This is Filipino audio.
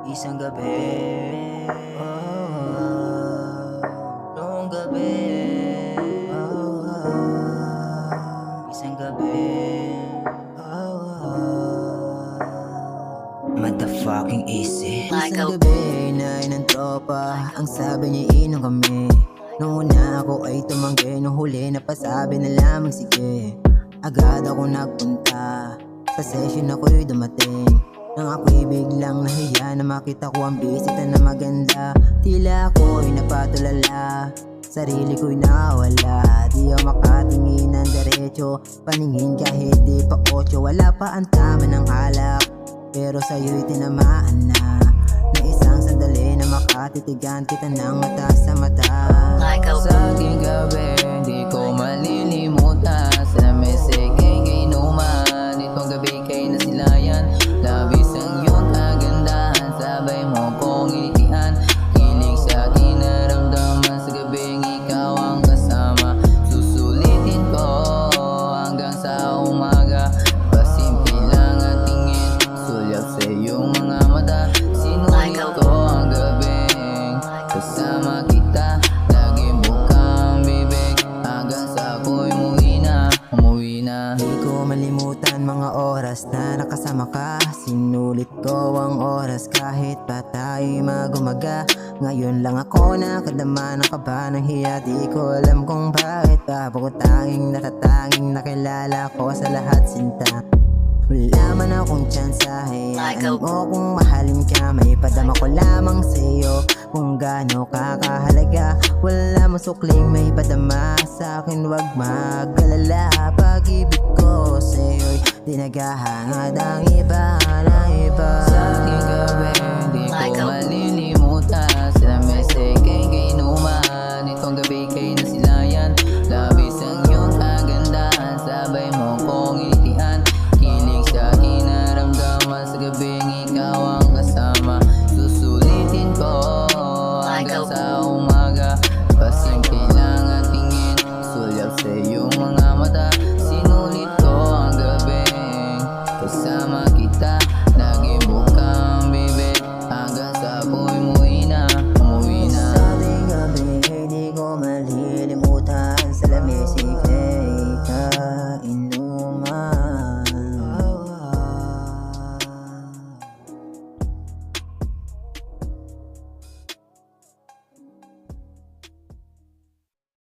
Isang gabi, noong gabi, isang gabi, motherfucking easy. Isang gabi, inain ng tropa, ang sabi niya inom kami. Noong una ako ay tumanggi, nung huli napasabi na lamang sige. Agad ako nagpunta, sa session ako'y dumating. Nang ako'y biglang nahiya na makita ko ang bisita na maganda. Tila ako'y napatulala, sarili ko'y nawala. Di ako makatingin ng diretso, paningin kahit di pa 8. Wala pa ang tama ng alak, pero sa'yo'y tinamaan na. Na isang sandali na makatitigan kita ng mata sa mata. Sa aking gabi, di ko malilimutan. Sa lamesig kay kainuman, itong gabi kay nasilayan. Labis ang iyong kagandahan, sabay mo kong initihan. Kilig sa akin naramdaman, sa gabing ikaw ang kasama. Susulitin ko hanggang sa umaga. Pasimple lang ang tingin, sulyap sa iyong mga mata. Sinulit ko ang gabing kasama kita. Lagi bukang bibig hanggang sa ako'y umuwi na. Di ko malimutan mga oras na nakasama ka. Sinulit ko ang oras kahit pa tayo'y magumaga. Ngayon lang ako nakadama ng kaba ng hiya. Di ko alam kung bakit pa bukod tanging natatanging nakilala ko sa lahat sinta. Wala man akong tsansa, hayaan mo kung mahalin ka. May padama ko lamang sa'yo kung gaano kakahalaga. Wala mo sukling may padama sa'kin, wag mag-alala. Pag-ibig ko sa'yo'y di naghahangad ang iba na